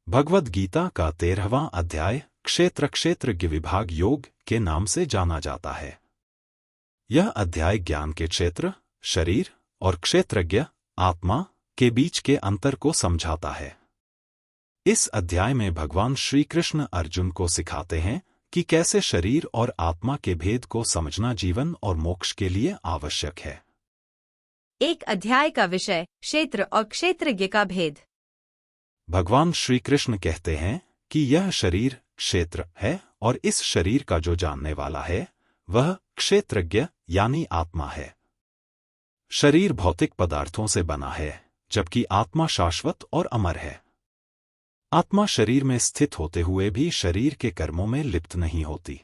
भगवद गीता का 13वां अध्याय क्षेत्रज्ञ विभाग योग के नाम से जाना जाता है। यह अध्याय ज्ञान के क्षेत्र, शरीर और क्षेत्रज्ञ आत्मा के बीच के अंतर को समझाता है। इस अध्याय में भगवान श्री कृष्ण अर्जुन को सिखाते हैं कि कैसे शरीर और आत्मा के भेद को समझना जीवन और मोक्ष के लिए आवश्यक है। एक अध्याय का विषय क्षेत्र और क्षेत्रज्ञ का भेद। भगवान श्री कृष्ण कहते हैं कि यह शरीर क्षेत्र है और इस शरीर का जो जानने वाला है वह क्षेत्रज्ञ यानी आत्मा है। शरीर भौतिक पदार्थों से बना है जबकि आत्मा शाश्वत और अमर है। आत्मा शरीर में स्थित होते हुए भी शरीर के कर्मों में लिप्त नहीं होती।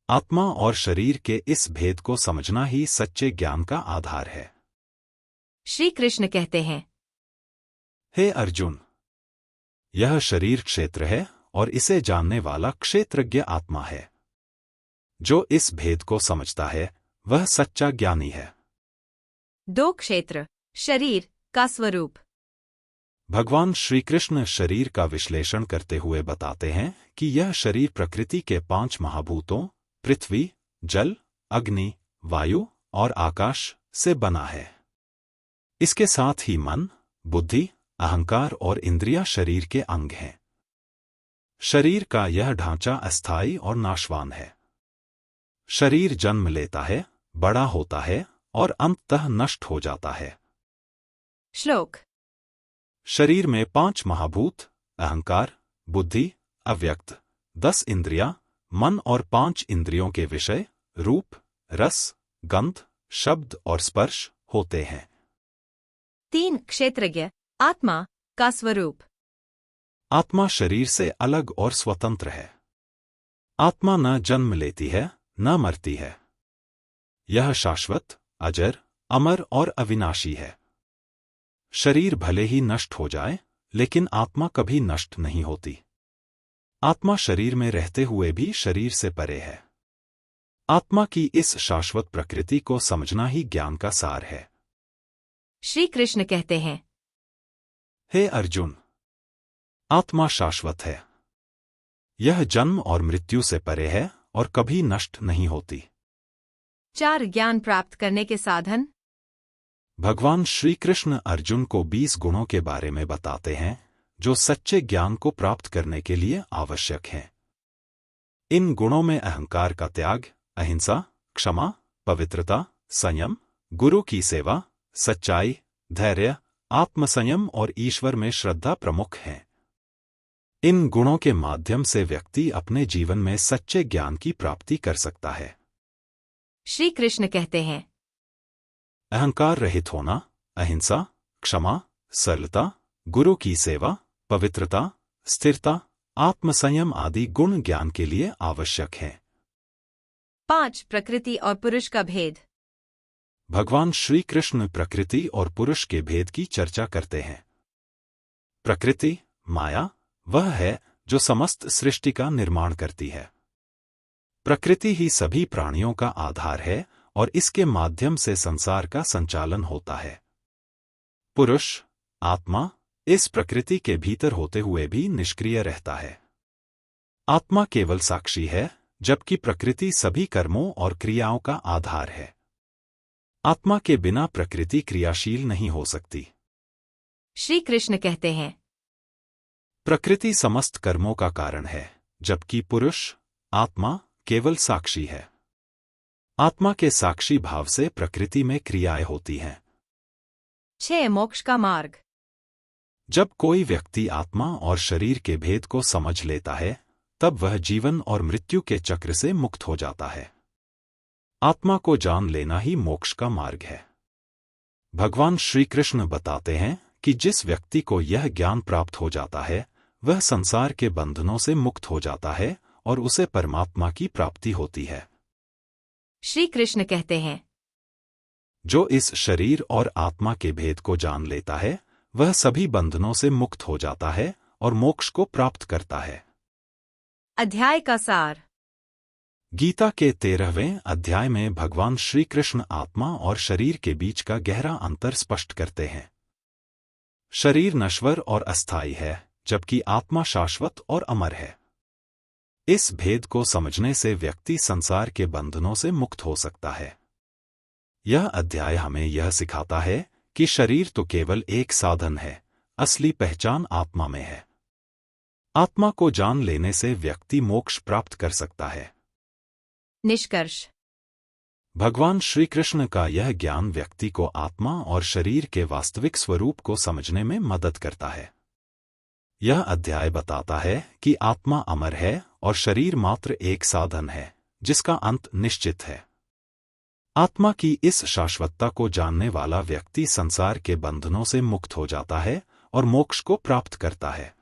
आत्मा और शरीर के इस भेद को समझना ही सच्चे ज्ञान का आधार है। श्री कृष्ण कहते हैं, हे अर्जुन, यह शरीर क्षेत्र है और इसे जानने वाला क्षेत्रज्ञ आत्मा है। जो इस भेद को समझता है वह सच्चा ज्ञानी है। 2 क्षेत्र शरीर का स्वरूप। भगवान श्री कृष्ण शरीर का विश्लेषण करते हुए बताते हैं कि यह शरीर प्रकृति के 5 महाभूतों पृथ्वी, जल, अग्नि, वायु और आकाश से बना है। इसके साथ ही मन, बुद्धि, अहंकार और इंद्रियां शरीर के अंग हैं। शरीर का यह ढांचा अस्थायी और नाशवान है। शरीर जन्म लेता है, बड़ा होता है और अंततः नष्ट हो जाता है। श्लोक। शरीर में 5 महाभूत अहंकार, बुद्धि, अव्यक्त, 10 इंद्रियां, मन और 5 इंद्रियों के विषय रूप, रस, गंध, शब्द और स्पर्श होते हैं। 3 क्षेत्रज्ञ आत्मा का स्वरूप। आत्मा शरीर से अलग और स्वतंत्र है। आत्मा न जन्म लेती है न मरती है। यह शाश्वत, अजर, अमर और अविनाशी है। शरीर भले ही नष्ट हो जाए लेकिन आत्मा कभी नष्ट नहीं होती। आत्मा शरीर में रहते हुए भी शरीर से परे है। आत्मा की इस शाश्वत प्रकृति को समझना ही ज्ञान का सार है। श्री कृष्ण कहते हैं, हे अर्जुन, आत्मा शाश्वत है। यह जन्म और मृत्यु से परे है और कभी नष्ट नहीं होती। 4 ज्ञान प्राप्त करने के साधन। भगवान श्री कृष्ण अर्जुन को 20 गुणों के बारे में बताते हैं जो सच्चे ज्ञान को प्राप्त करने के लिए आवश्यक हैं। इन गुणों में अहंकार का त्याग, अहिंसा, क्षमा, पवित्रता, संयम, गुरु की सेवा, सच्चाई, धैर्य, आत्मसंयम और ईश्वर में श्रद्धा प्रमुख हैं। इन गुणों के माध्यम से व्यक्ति अपने जीवन में सच्चे ज्ञान की प्राप्ति कर सकता है। श्री कृष्ण कहते हैं, अहंकार रहित होना, अहिंसा, क्षमा, सरलता, गुरु की सेवा, पवित्रता, स्थिरता, आत्मसंयम आदि गुण ज्ञान के लिए आवश्यक हैं। 5 प्रकृति और पुरुष का भेद। भगवान श्री कृष्ण प्रकृति और पुरुष के भेद की चर्चा करते हैं। प्रकृति, माया, वह है जो समस्त सृष्टि का निर्माण करती है। प्रकृति ही सभी प्राणियों का आधार है और इसके माध्यम से संसार का संचालन होता है। पुरुष, आत्मा, इस प्रकृति के भीतर होते हुए भी निष्क्रिय रहता है। आत्मा केवल साक्षी है जबकि प्रकृति सभी कर्मों और क्रियाओं का आधार है। आत्मा के बिना प्रकृति क्रियाशील नहीं हो सकती। श्री कृष्ण कहते हैं, प्रकृति समस्त कर्मों का कारण है जबकि पुरुष, आत्मा, केवल साक्षी है। आत्मा के साक्षी भाव से प्रकृति में क्रियाएं होती हैं। 6 मोक्ष का मार्ग। जब कोई व्यक्ति आत्मा और शरीर के भेद को समझ लेता है तब वह जीवन और मृत्यु के चक्र से मुक्त हो जाता है। आत्मा को जान लेना ही मोक्ष का मार्ग है। भगवान श्री कृष्ण बताते हैं कि जिस व्यक्ति को यह ज्ञान प्राप्त हो जाता है वह संसार के बंधनों से मुक्त हो जाता है और उसे परमात्मा की प्राप्ति होती है। श्री कृष्ण कहते हैं, जो इस शरीर और आत्मा के भेद को जान लेता है वह सभी बंधनों से मुक्त हो जाता है और मोक्ष को प्राप्त करता है। अध्याय का सार। गीता के 13वें अध्याय में भगवान श्री कृष्ण आत्मा और शरीर के बीच का गहरा अंतर स्पष्ट करते हैं। शरीर नश्वर और अस्थायी है, जबकि आत्मा शाश्वत और अमर है। इस भेद को समझने से व्यक्ति संसार के बंधनों से मुक्त हो सकता है। यह अध्याय हमें यह सिखाता है कि शरीर तो केवल एक साधन है, असली पहचान आत्मा में है। आत्मा को जान लेने से व्यक्ति मोक्ष प्राप्त कर सकता है। निष्कर्ष। भगवान श्री कृष्ण का यह ज्ञान व्यक्ति को आत्मा और शरीर के वास्तविक स्वरूप को समझने में मदद करता है। यह अध्याय बताता है कि आत्मा अमर है और शरीर मात्र एक साधन है जिसका अंत निश्चित है। आत्मा की इस शाश्वतता को जानने वाला व्यक्ति संसार के बंधनों से मुक्त हो जाता है और मोक्ष को प्राप्त करता है।